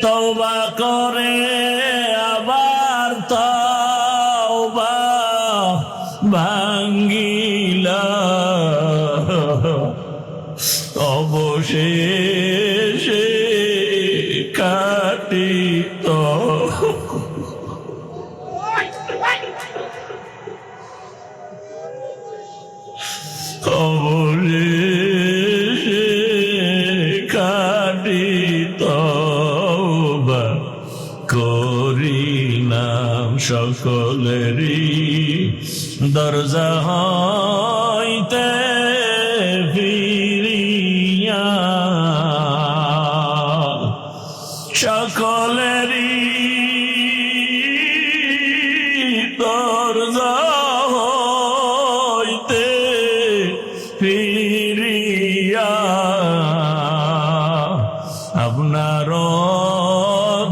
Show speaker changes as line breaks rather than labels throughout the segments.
তওবা করে আবার তওবা ভাঙ্গিলা অবশেষে কাটিত অবশেষে কাটিত করিলাম সকলেরই দরজা হইতে ফিরিয়া সকলেরই দরজা হইতে ফিরিয়া আপনার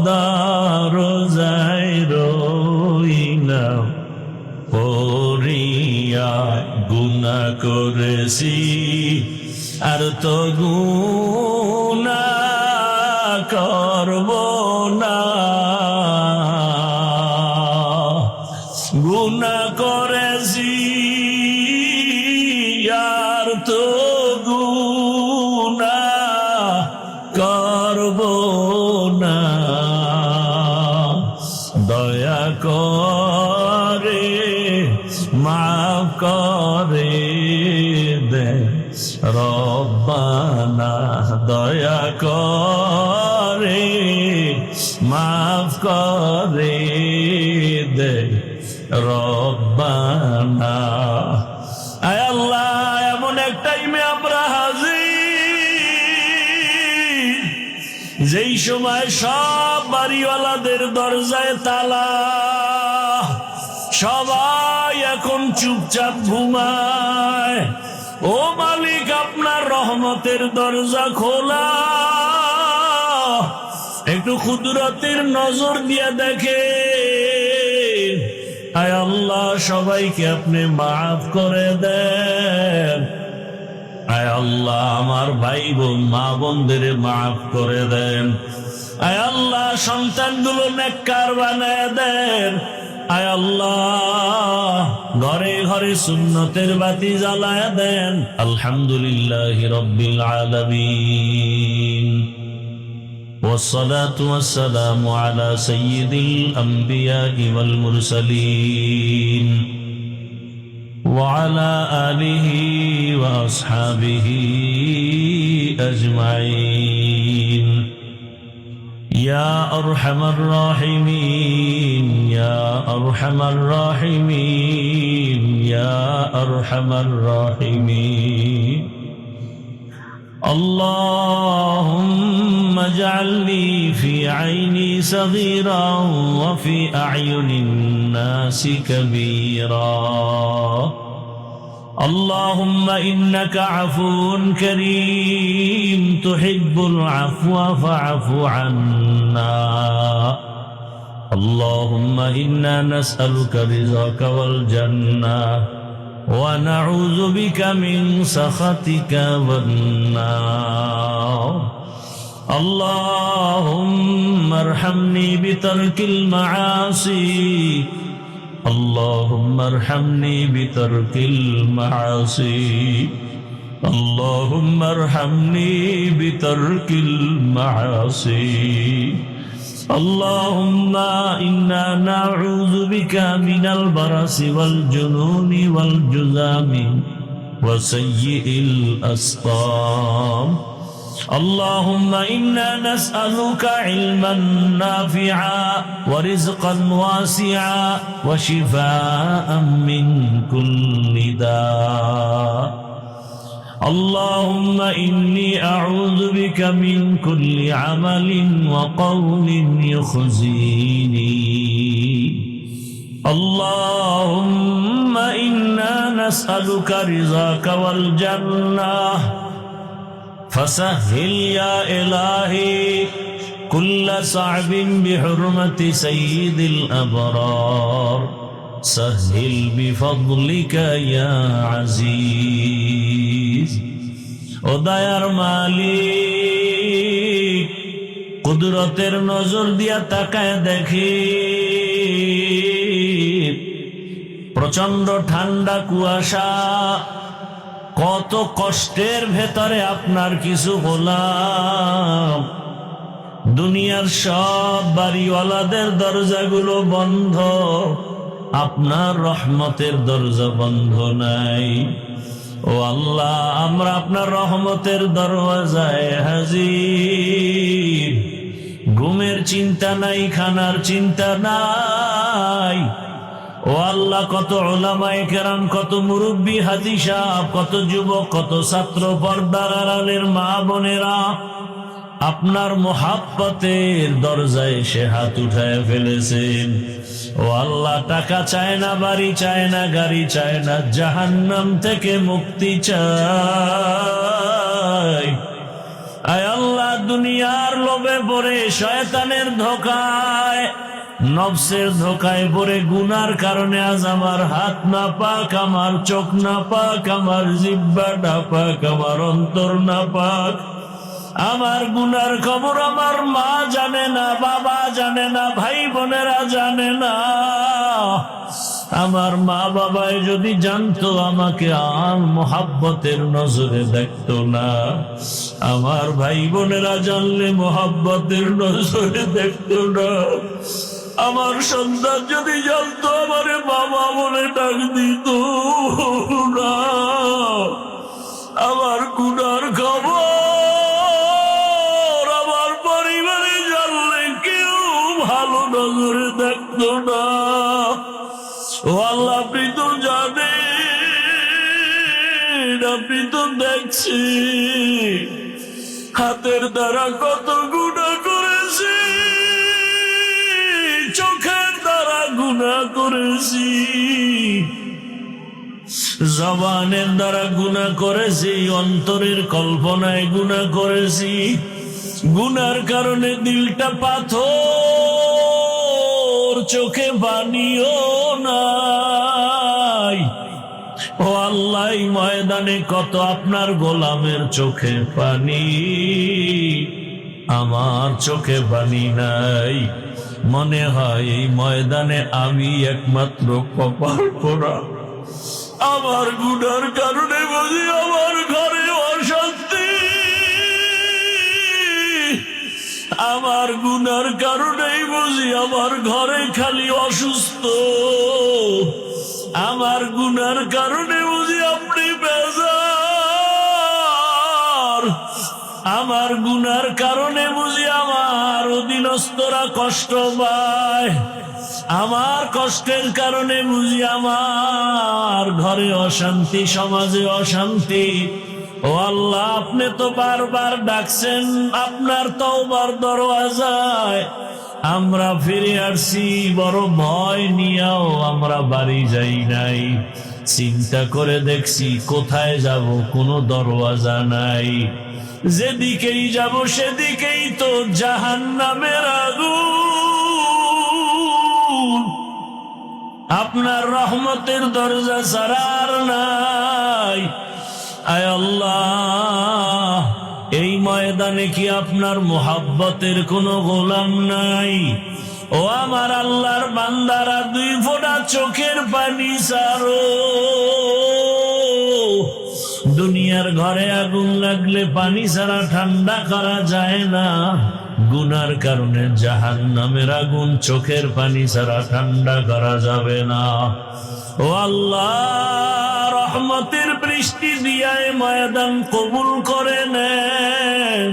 দরজায় রইলাম পড়িয়া গুনাহ করেছি আর তো গুনাহ করব না গুনাহ করেছি আর তো গুনাহ করব না দয়া করে মাফ করে দে রব্বানা দয়া করে মাফ করে দে রব্বানা আয় আল্লাহ এমন এক টাইমে আমরা হাজির যেই সময় সব বাড়িওয়ালাদের দরজায় তালা সবাই এখন চুপচাপ ঘুমায় ও মালিক আপনার রহমতের দরজা খোলা একটু কুদরতের নজর দিয়ে দেখে আয় আল্লাহ সবাইকে আপনি মাফ করে দেন আয় আল্লাহ আমার ভাই বোন মা বোনদের মাফ করে দেন আয় আল্লাহ সন্তানগুলো নেককার বানায় দেন আয় আল্লাহ ঘরে ঘরে সুন্নতের বাতি জ্বালায় দেন আলহামদুলিল্লাহি রাব্বিল আলামিন والصلاة والسلام على سيد الأنبياء والمرسلين وعلى آله وأصحابه أجمعين يا أرحم الراحمين يا أرحم الراحمين يا أرحم الراحمين اللهم اجعلني في عيني صغيرا وفي أعين الناس كبيرا اللهم إنك عفو كريم تحب العفو فاعف عنا اللهم إنا نسألك رضاك والجنة ونعوذ بك من سخطك والنار اللهم ارحمني بترك المعاصي اللهم ارحمني بترك المعاصي اللهم ارحمني بترك المعاصي اللهم إنا نعوذ بك من البرص والجنون والجذام وسيء الأسقام اللهم إنا نسألك علما نافعا ورزقا واسعا وشفاء من كل داء اللهم إني أعوذ بك من كل عمل وقول يخزيني اللهم إنا نسألك رضاك والجنة فسهل يا إلهي كل صعب بحرمة سيد الأبرار سهل بفضلك يا عزيز ও দয়ার মালিক কুদরতের নজর দিয়া তাকায় দেখি প্রচন্ড ঠান্ডা কুয়াশা, কত কষ্টের ভেতরে আপনার কিছু গোলাম। দুনিয়ার সব বাড়িওয়ালাদের দরজাগুলো বন্ধ, আপনার রহমতের দরজা বন্ধ নাই। ও আল্লাহ, আমরা আপনার রহমতের দরওয়াজায় হাজির। ঘুমের চিন্তা নাই, খানার চিন্তা নাই। ও আল্লাহ, কত উলামায়ে কেরাম, কত মুরব্বী হাজী সাহেব, কত যুবক, কত ছাত্র, পর্দার আড়ালের মা বোনেরা আপনার মোহাব্বতের দরজায় সে হাত উঠায় ফেলেছেন। ও আল্লাহ, টাকা চায় না, বাড়ি চায় না, গাড়ি চায় না, জাহান্নাম থেকে মুক্তি চায়। আয় আল্লাহ, দুনিয়ার লোভে পড়ে, শয়তানের ধোকায়, নফসের ধোকায় পড়ে, গুনার কারণে আজ আমার হাত না পাক, আমার চোখ না পাক, আমার জিহ্বা না পাক, আমার অন্তর না পাক। আমার গুনার খবর আমার মা জানে না, বাবা জানে না, ভাই বোনেরা জানে না। আমার মা বাবায় যদি জানতো, আমাকে আর মোহাব্বতের নজরে দেখতো না। আমার ভাই বোনেরা জানলে মোহাব্বতের নজরে দেখতো না। আমার সন্তান যদি জানতো, আমারে বাবা বলে ডাক দিত না। আমার গুনার খবর আমার পরিবারে জানলে কেউ ভালো নজরে দেখতো না। ও আল্লাহ, আপনি তো জানেন, আপনি তো দেখছেন হাতের দ্বারা কত গুনাহ করেছি, চোখের দ্বারা গুনাহ করেছি, জবানের দ্বারা গুনাহ করেছি, অন্তরের কল্পনায় গুনাহ করেছি। গুনার কারণে দিলটা পাথর, চোখে পানিও নাই। ও আল্লাহ, এই ময়দানে কত আপনার গোলামের চোখে পানি, আমার চোখে পানি নাই। মনে হয় এই ময়দানে আমি একমাত্র কপাল পোড়া। আমার গুনার কারণে বুঝি আমার ঘরে অশান্তি, আমার গুনার কারণেই বুঝি আমার ঘরে খালি অসুস্থ, আমার গুনার কারণে বুঝি আপনি বেজার, আমার গুনার কারণে বুঝি আমার অধীনস্থরা কষ্ট পায়, আমার কষ্টের কারণে বুঝি আমার ঘরে অশান্তি, সমাজে অশান্তি। ও আল্লাহ, আপনি তো বারবার ডাকছেন আপনার তওবার দরওয়াজায়, আমরা ফিরে আসছি বড় ভয় নিয়েও আমরা বাড়ি যাই নাই। চিন্তা করে দেখছি কোথায় যাব, কোনো দরওয়াজা নাই, যেদিকেই যাব সেদিকেই তো জাহান্নামের আগুন। আপনার রহমতের দরজা ছাড়া আর নাই। আয় আল্লাহ, এই ময়দানে কি আপনার মোহাব্বতের কোনো গোলাম নাই? ও আমার আল্লাহর বান্দারা, দুই ফোঁটা চোখের পানি ছাড়ো। দুনিয়ার ঘরে আগুন লাগলে পানি ছাড়া ঠান্ডা করা যায় না, গুনার কারণে জাহান্নামের আগুন চোখের পানি ছাড়া ঠান্ডা করা যাবে না। ও আল্লাহ, রহমতের বৃষ্টি দিয়ায় ময়দান কবুল করে নেন।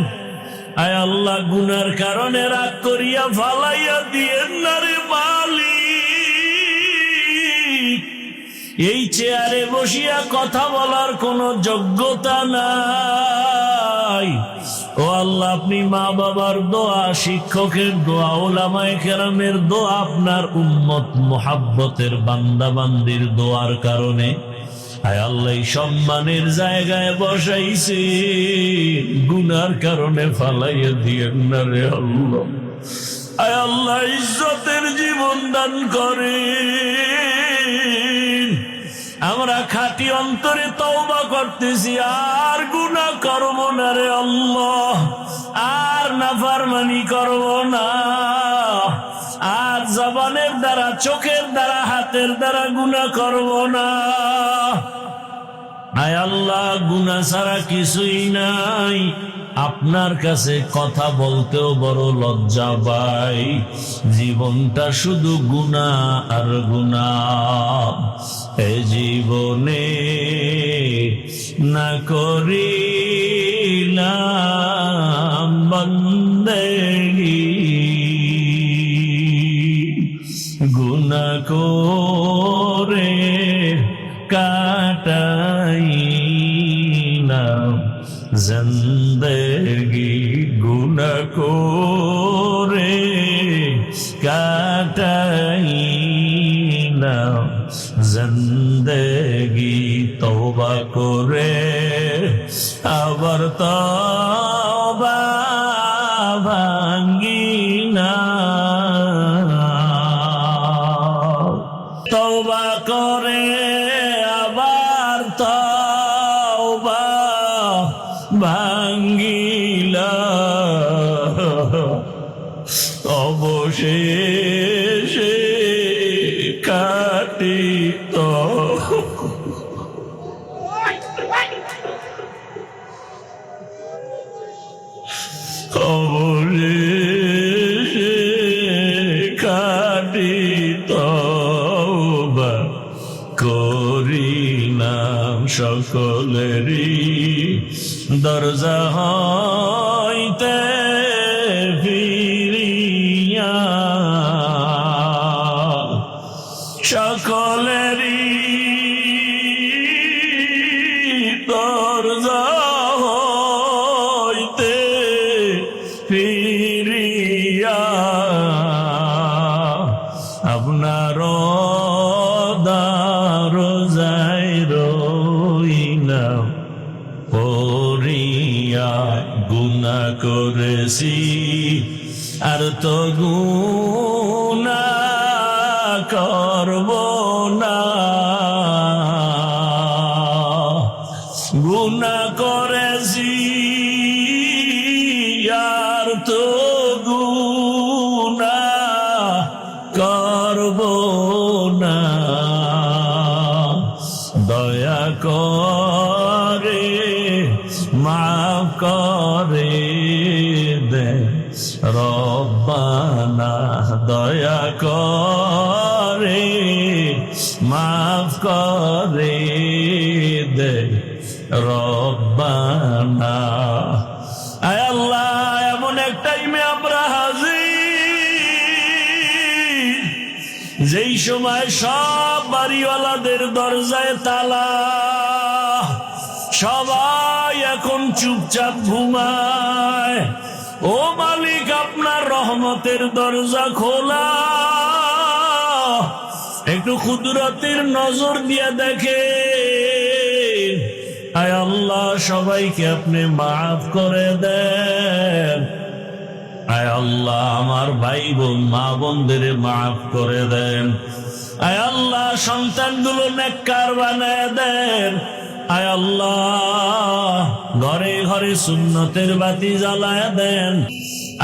আয় আল্লাহ, গুনার কারণে রাগ করিয়া ফালাইয়া দিয়েন না রে মালিক। এই চেয়ারে বসিয়া কথা বলার কোনো যোগ্যতা নাই। ও আল্লাহ, আপনি মা বাবার দোয়া, শিক্ষকের দোয়া, উলামায়ে কেরামের দোয়া, আপনার উম্মত মুহাব্বতের বান্দা বান্দির দোয়ার কারণে আয় আল্লাহ সম্মানের জায়গায় বসাইছে, গুনার কারণে ফালাইয়া দিয়েন না রে আল্লাহ। আয় আল্লাহ, ইজ্জতের জীবন দান করেন। আমরা খাঁটি অন্তরে তওবা করতেছি, আর গুনাহ করব না রে আল্লাহ, আর নাফরমানি করব না, আর জবানের দ্বারা, চোখের দ্বারা, হাতের দ্বারা গুনাহ করব না। আয় আল্লাহ, গুনাহ ছাড়া কিছুই নাই। আপনার কাছে কথা বলতেও বড় লজ্জা পাই। জীবনটা শুধু গুনাহ আর গুনাহ। এ জীবনে না করিলাম বন্দেগী, গুনাহ করে কাটাইলাম জিন্দেগি, গুনাহ করে কাটাইলাম জিন্দেগি। তওবা করে আবার তওবা ভাঙ্গিনা, তওবা করে আবার তওবা ভাঙ্গিলা, অবশেষে কাটিত অবশেষে কাটিত করিলাম সকলেরই দরজা হইতে ফিরিয়া, সকলেরই দরজা হইতে ফিরিয়া আপনার দরজায় রইলাম পড়িয়া। গুনাহ করেছি আর তো গুনাহ করব না, গুনাহ করেছি আর তো গুনাহ করব না। দয়া করে মাফ করে দে রব্বানা, দয়া করে মাফ করে দে রব্বানা। আয় আল্লাহ, এমন এক টাইমে আমরা হাজির যেই সময় সব বাড়িওয়ালাদের দরজায় তালা, সবাই এখন চুপচাপ ঘুমায়। ও মালিক, আপনার রহমতের দরজা খোলা, একটু কুদরতের নজর দিয়ে দেখে। আয় আল্লাহ, সবাইকে আপনি মাফ করে দেন। আয় আল্লাহ, আমার ভাই বোন মা বোনদের মাফ করে দেন। আয় আল্লাহ, সন্তানগুলো নেককার বানায় দেন। আয় আল্লাহ, ঘরে ঘরে সুন্নতের বাতি জ্বালায় দেন।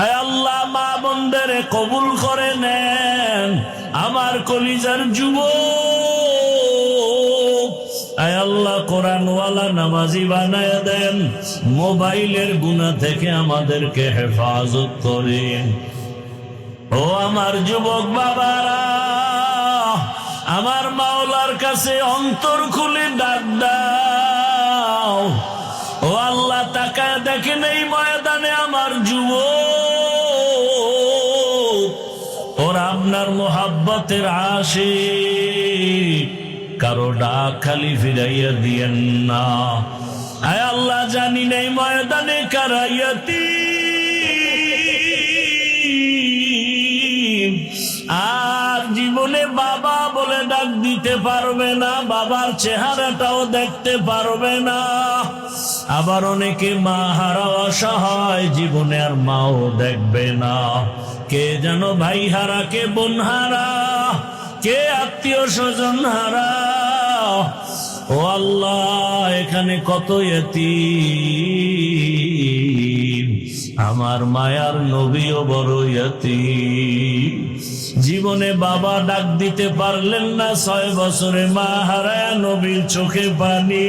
আয় আল্লাহ, মা বোনদের কবুল করে নেন। আমার কলিজার যুবক, আয় আল্লাহ, কোরআনওয়ালা নামাজি বানায় দেন। মোবাইলের গুনাহ থেকে আমাদেরকে হেফাজত করেন। ও আমার যুবক বাবারা, আমার মাওলার কাছে অন্তর খুলে ডাক দাও। ও আল্লাহ, তাকায় দেখেন এই ময়দানে আমার যুবক, ওরা আপনার মোহাব্বতের আশিক, কারো ডাক খালি ফিরাইয়া দিয়েন না। আয় আল্লাহ, জানি নেই ময়দানে কারা ইয়াতীম, আর জীবনে বাবা বলে ডাক দিতে পারবে না, বাবার চেহারাটাও দেখতে পারবে না। আবার অনেকে মা হারা অসহায়, জীবনে আর মাও দেখবে না। কে যেন ভাই হারা, কে বোন হারা, কে আত্মীয় স্বজন হারা। ও আল্লাহ, এখানে কত ইয়তীম, আমার মায়ার নবীও বড় ইয়াতীম। জীবনে বাবা ডাক দিতে পারলেন না, 6 বছরে মা হারায়া নবীর চোখে পানি।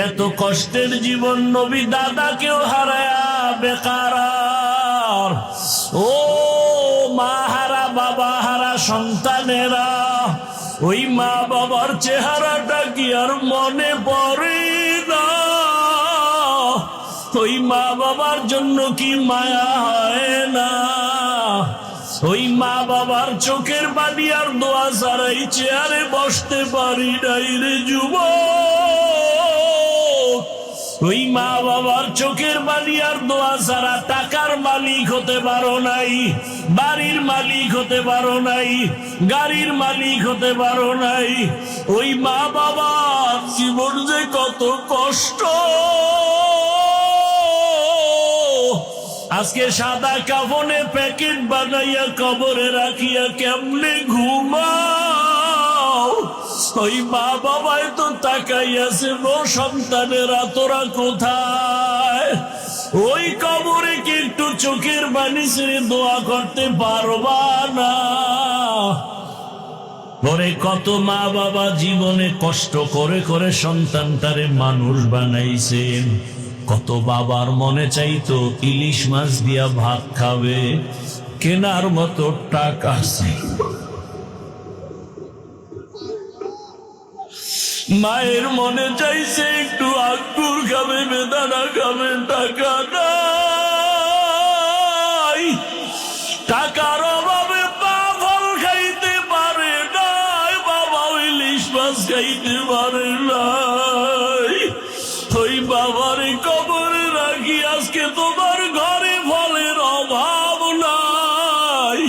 এত কষ্টের জীবন, নবী দাদাকেও হারায়া বেকার। ও মা হারা বাবা হারা সন্তানেরা, ওই মা বাবার চেহারাটা কি আর মনে পড়ে না? ওই মা বাবার জন্য কি মায়া হয় না? ওই মা বাবার চোখের পানি আর দোয়া ছাড়াই চেয়ারে বসতে পারি নাই রে যুবক। ওই মা বাবার চোখের পানি আর দোয়া ছাড়া টাকার মালিক হতে পারো নাই, বাড়ির মালিক হতে পারো নাই, গাড়ির মালিক হতে পারো নাই। ওই মা বাবার জীবন যে কত কষ্ট। আজকে সাদা কাফনে প্যাকেট বানাইয়া কবরে রাখিয়া কেমনে ঘুমাও? ওই মা বাবাই তো তাকাইয়াছে, ও সন্তানেরা তোরা কোথায়? ওই কবরে কি একটু চোখের পানি ছেড়ে দোয়া করতে পারবা না? পরে কত মা বাবা জীবনে কষ্ট করে করে সন্তানটারে মানুষ বানাইছেন। কত বাবার মনে চাইতো ইলিশ মাছ দিয়া ভাত খাবে, কেনার মতো টাকা আছে। মায়ের মনে চাইছে একটু আঙ্গুর খাবে, বেদানা খাবে, টাকা নাই। টাকার অভাবে পা ফল খাইতে পারে নাই, বাবা ইলিশ মাছ খাইতে পারে নাই। ওই বাবারে কবরে রাখি আজকে তোমার ঘরে ফলের অভাব নাই,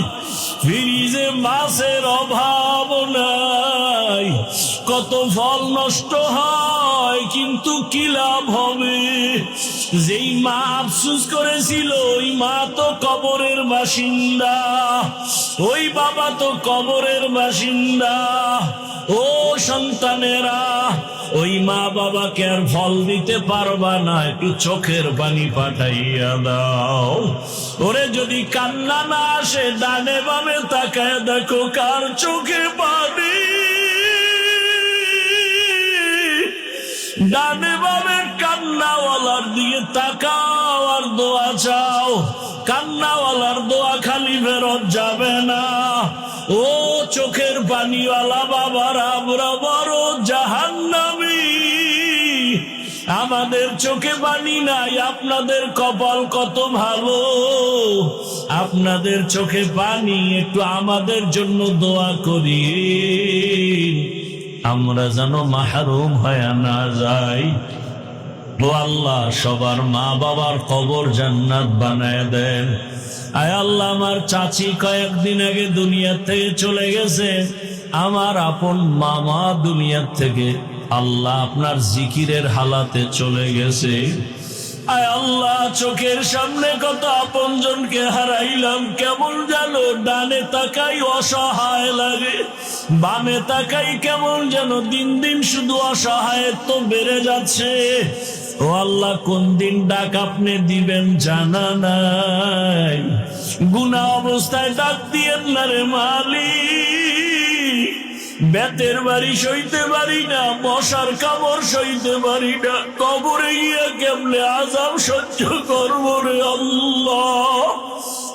ফ্রিজে মাছের অভাব নাই। কত ফল নষ্ট হয়, কিন্তু কি লাভ হবে? যেই মা আফসুস করেছিল ওই মা তো কবরের বাসিন্দা, ওই বাবা তো কবরের বাসিন্দা। ও সন্তানেরা, ওই মা বাবাকে আর ফল দিতে পারবা না, একটু চোখের পানি পাঠাইয়া দাও। ওরে যদি কান্না না আসে, ডানে বামে তাকায় দেখো কার চোখে পানি। ডানে বামে কান্নাওয়ালার দিকে তাকাও আর দোয়া চাও। কান্নাওয়ালার দোয়া খালি ফেরত যাবে না। ও চোখের পানিওয়ালা বাবারা, আমরা বড় জাহান্নামী। আমাদের চোখে পানি নাই, আপনাদের কপাল কত ভালো। আপনাদের চোখে পানি, একটু আমাদের জন্য দোয়া করি, আমরা যেন মাহরুম হয়ে না যাই। ও আল্লাহ, সবার মা বাবার কবর জান্নাত বানায় দেন। আয় আল্লাহ, আমার চাচি কয়েকদিন আগে দুনিয়া থেকে চলে গেছে, আমার আপন মামা দুনিয়া থেকে আল্লাহ আপনার জিকিরের হালাতে চলে গেছে। আয় আল্লাহ, চোখের সামনে কত আপনজনকে হারাইলাম, কেমন যেন ডানে তাকাই অসহায় লাগে, বামে তাকাই কেমন যেন দিন দিন শুধু অসহায়ত্ব বেড়ে যাচ্ছে। ও আল্লাহ, কোন দিন ডাক আপনি দিবেন জানা নাই। গুনাহ অবস্থায় ডাক দিয়েন না রে মালিক। বেতের বাড়ি সইতে পারি না, মশার কামড় সইতে পারি না, কবরে গিয়া কেমনে আযাব সহ্য করবো রে আল্লাহ।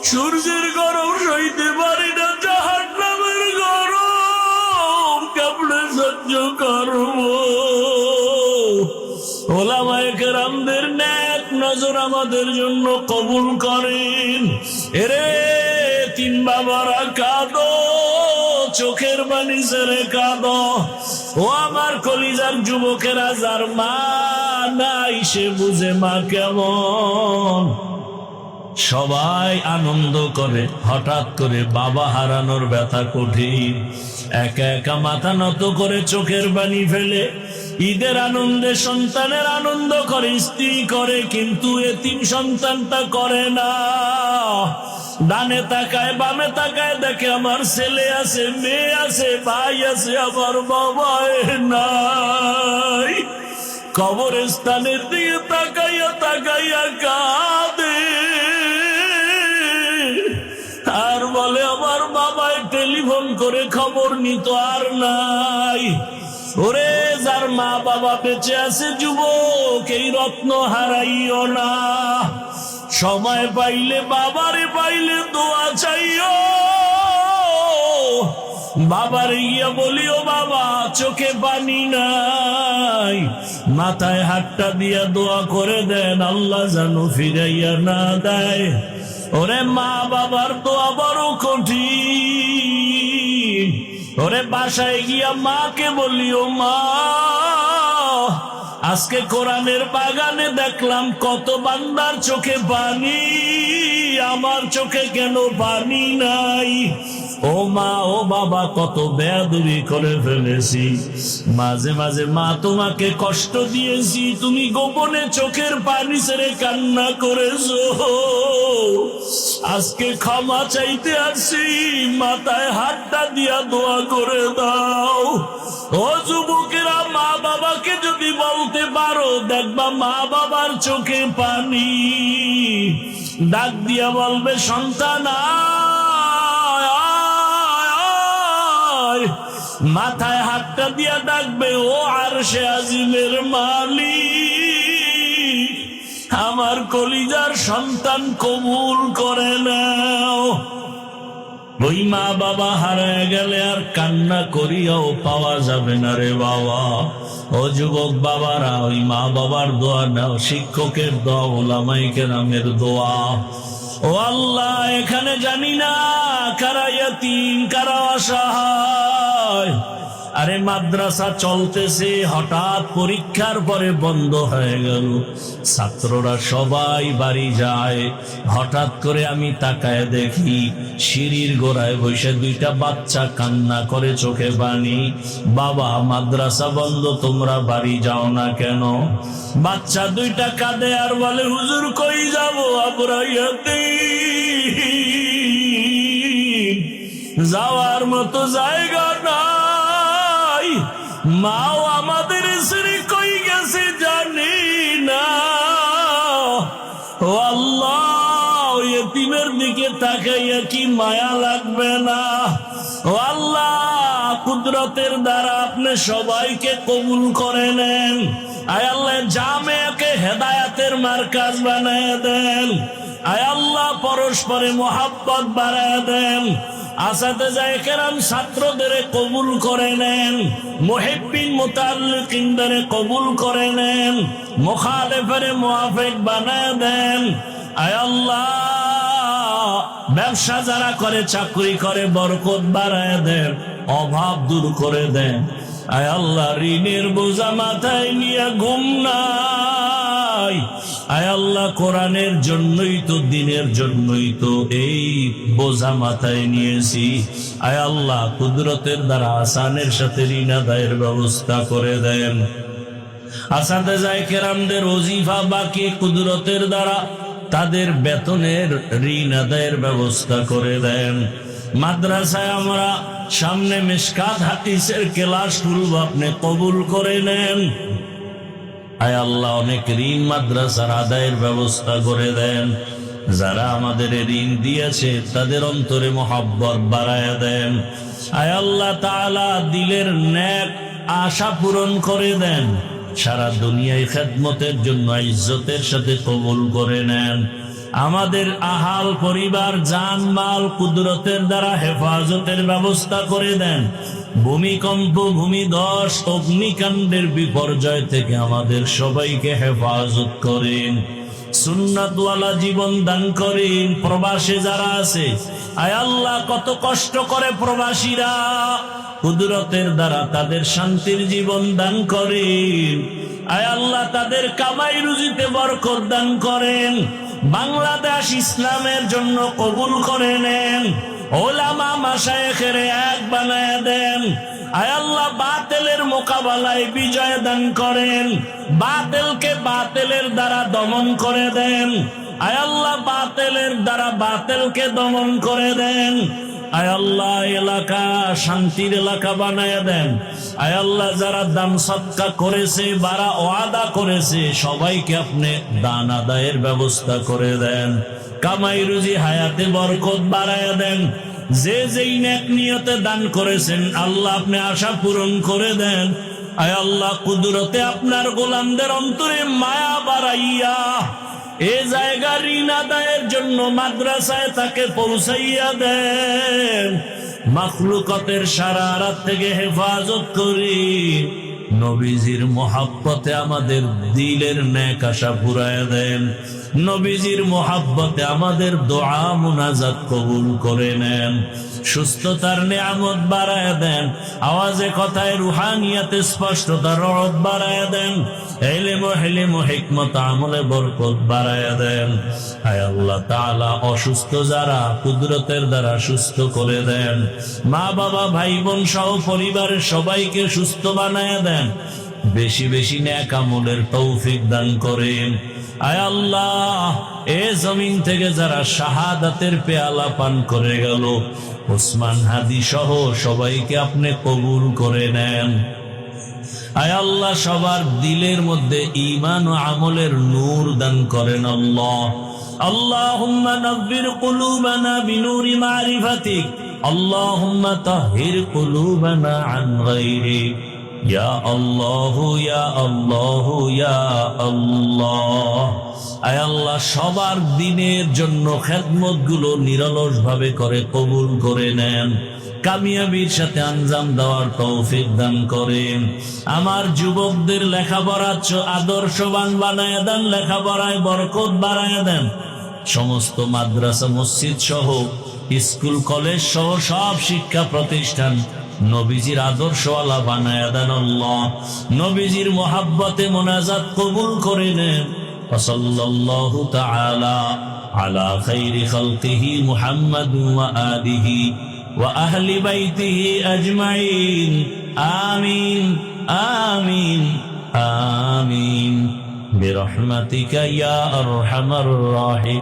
সূর্যের গরম সইতে পারি না, জাহান্নামের গরম কেমনে সহ্য করবো। ওলামায়ে কেরামদের নেক নজর আমাদের জন্য কবুল করেন। এরে তিন বাবারা কাঁদো, চোখের পানি ছেড়ে কাঁদো। ও আমার কলিজার যুবকেরা, যার মা নাই সে বুঝে মা কেমন। সবাই আনন্দ করে, হঠাৎ করে বাবা হারানোর ব্যথা কঠিন। একা একা মাথা নত করে চোখের পানি ফেলে ঈদের আনন্দে সন্তানের আনন্দ করে, স্ত্রী করে, কিন্তু এতিম সন্তানটা করে না। ডানে তাকায় বামে তাকায়, দেখে আমার ছেলে আছে, মেয়ে আছে, ভাই আছে, আমার বাবা নাই। কবরস্থানের দিকে তাকাইয়া তাকাইয়া কাঁদে আর বলে আমার বাবাই টেলিফোন করে খবর নিত আর নাই। ওরে যার মা বাবা বেঁচে আছে যুবক, এই রত্ন হারাইও না। সময় পাইলে বাবারে পাইলে দোয়া চাইও। বাবারে গিয়া বলিও বাবা চোখে পানি নাই, মাথায় হাতটা দিয়া দোয়া করে দেন আল্লাহ যেন ফিরাইয়া না দেয়। ওরে মা বাবার দোয়া বড় কঠিন। ওরে বাসায় গিয়া মাকে বলিও মা আজকে কোরআনের বাগানে দেখলাম কত বান্দার চোখে পানি, আমার চোখে কেন পানি নাই? ও মা ও বাবা কত বেয়াদবি করে ফেলেছি, মাঝে মাঝে মা তোমাকে কষ্ট দিয়েছি, তুমি গোপনে চোখের পানি ছেড়ে কান্না করেছো, আজকে ক্ষমা চাইতে আসছি, মাথায় হাতটা দিয়া দোয়া করে দাও। ও যুবকেরা মা বাবাকে যদি বলতে পারো দেখবা মা বাবার চোখে পানি। ডাক দিয়া বলবে সন্তান মাথায় হাতটা দিয়া ডাকবে ও আরশে আজিমের মালিক, আমার কলিজার সন্তান কবুল করে নাও। ওই মা বাবা হারায় গেলে আর কান্না করিয়াও পাওয়া যাবে না রে বাবা। ও যুবক বাবারা ওই মা বাবার দোয়া নাও, শিক্ষকের দোয়া, ওলামায়ে কেরামের দোয়া। ও আল্লাহ এখানে জানি না কারা ইয়াতীম কারা অসহায়। আরে মাদ্রাসা চলতেছে, হঠাৎ পরীক্ষার পরে বন্ধ হয়ে গেল, ছাত্ররা সবাই বাড়ি যায়। হঠাৎ করে আমি তাকায় দেখি সিঁড়ির গোড়ায় বসে দুইটা বাচ্চা কান্না করে চোখে পানি। বাবা মাদ্রাসা বন্ধ, তোমরা বাড়ি যাও না কেন? বাচ্চা দুইটা কাঁদে আর বলে হুজুর কই যাব, আমরা ইয়াতীম, যাওয়ার মতো জায়গা নাই, মাও আমাদের ছেড়ে কই গেছে জানি না। ও আল্লাহ ইতিমের দিকে তাকাইয়া কি মায়া লাগবে না? ও আল্লাহ কুদরতের দ্বারা আপনি সবাইকে কবুল করে নেন। আয় আল্লাহ জামেকে হেদায়েতের মার্কাজ বানায় দেন। আয় আল্লাহ পরস্পরে মোহাব্বত বাড়ায় দেন। আসাতেজায়ে কেরাম ছাত্রদের কবুল করে নেন, মুহিব্বিন মুতাআল্লিকিনদের কবুল করে নেন, মুখালিফের মুওয়াফিক বানায় দেন। আয় আল্লাহ ব্যবসা যারা করে চাকরি করে বরকত বাড়ায় দেন, অভাব দূর করে দেন। আয় আল্লাহ ঋণের বোঝা মাথায় নিয়ে ঘুম নাই। আয় আল্লাহ কোরআনের জন্যই তো দিনের জন্যই তো এই বোঝা মাথায় নিয়েছি। আয় আল্লাহ কুদরতের দ্বারা আসানের সাথে ঋণ আদায়ের ব্যবস্থা করে দেন। আসাতেজায়ে কেরামদের ওজিফা বাকি কুদরতের দ্বারা তাদের বেতনের ঋণ আদায়ের ব্যবস্থা করে দেন। মাদ্রাসায় আমরা সামনে মিশকাত হাদিসের ক্লাস খুলব, আপনি কবুল করে নেন। আয় আল্লাহ অনেক ঋণ মাদ্রাসার আদায়ের ব্যবস্থা করে দেন। যারা আমাদের ঋণ দিয়েছে তাদের অন্তরে মহব্বত বাড়ায় দেন। আয় আল্লাহ তাআলা দিলের নেক আশা পূরণ করে দেন। সারা দুনিয়ায় খেদমতের জন্য ইজ্জতের সাথে কবুল করে নেন। আমাদের আহাল পরিবার জান মাল কুদরতের দ্বারা হেফাজতের ব্যবস্থা করে দেন। ভূমিকম্প ভূমিধস অগ্নিকাণ্ডের বিপর্যয় থেকে আমাদের সবাইকে হেফাজত করেন। সুন্নাতওয়ালা জীবন দান করেন। প্রবাসে যারা আছে আয় আল্লাহ কত কষ্ট করে প্রবাসীরা, কুদরতের দ্বারা তাদের শান্তির জীবন দান করেন। আয় আল্লাহ তাদের কামাই রুজিতে বরকত দান করেন। বাংলাদেশ ইসলামের জন্য কবুল করে নেন। ওলামা মাশায়েখের এক বানায় দেন। আয় আল্লাহ বাতিলের মোকাবেলায় বিজয় দান করেন। বাতিলকে বাতিলের দ্বারা দমন করে দেন। আয় আল্লাহ বাতিলের দ্বারা বাতিলকে দমন করে দেন। আয় আল্লাহ এলাকা শান্তির এলাকা বানায় দেন। আয় আল্লাহ যারা দান সদকা করেছে, যারা ওয়াদা করেছে, সবাইকে আপনি দান আদায়ের ব্যবস্থা করে দেন। কামাই রুজি হায়াতে বরকত বাড়ায় দেন। যে যেই নেক নিয়তে দান করেছেন আল্লাহ আপনি আশা পূরণ করে দেন। আয় আল্লাহ কুদরতে আপনার গোলামদের অন্তরে মায়া বাড়াইয়া এ জায়গা ঋণ আদায়ের জন্য মাদ্রাসায় তাকে পৌঁছাইয়া দেন। মাখলুকাতের শারারাত থেকে হেফাজত করি। নবীজির মোহাব্বতে আমাদের দিলের নেক আশা পুরায় দেন। নবীজির মোহাব্বতে আমাদের দোয়া মুনাজাত কবুল করে নেন। সুস্থতার নিয়ামত বাড়ায় দেন। আওয়াজে কথায় রুহানিয়াতে স্পষ্টতার রহমত বাড়ায় দেন। ইলম ও হিলম ও হিকমত আমলে বরকত বাড়ায় দেন। হায় আল্লাহ তাআলা অসুস্থ যারা কুদরতের দ্বারা সুস্থ করে দেন। মা বাবা ভাই বোন সহ পরিবারের সবাইকে সুস্থ বানায় দেন। বেশি বেশি নেক আমলের তৌফিক দান করেন। আয় আল্লাহ এ জমিন থেকে যারা শাহাদাতের পেয়ালা পান করে গেল, ওসমান হাদি সহ সবাইকে আপনি কবুল করে নেন। আয় আল্লাহ সবার দিলের মধ্যে ঈমান ও আমলের নূর দান করেন আল্লাহ। আল্লাহুম্মা নব্বির কুলুবানা বিনূরি মারিফাতিক, আল্লাহুম্মা তাহহির কুলুবানা আন গায়রিক। ইয়া আল্লাহু ইয়া আল্লাহু ইয়া আল্লাহ। আয় আল্লাহ সবার দিনের জন্য খেদমত গুলো নিরলস ভাবে করে কবুল করে নেন। কামিয়াবির সাথে আঞ্জাম দেওয়ার তৌফিক দান করেন। আমার যুবকদের লেখাপড়ার আদর্শবান বানায় দেন। লেখাপড়ায় বরকত বাড়ায় দেন। সমস্ত মাদ্রাসা মসজিদ সহ স্কুল কলেজ সহ সব শিক্ষা প্রতিষ্ঠান নবীজির আদর্শওয়ালা বানায় দেন আল্লাহ। নবীজির মোহাব্বতে মোনাজাত কবুল করে নেন। সাল্লাল্লাহু তাআলা আলা খাইরি খালকিহি মুহাম্মাদ ওয়া আলিহি ওয়া আহলি বাইতিহি আজমাইন। আমিন আমিন আমিন বিরহমাতিকা ইয়া আরহামার রাহিম।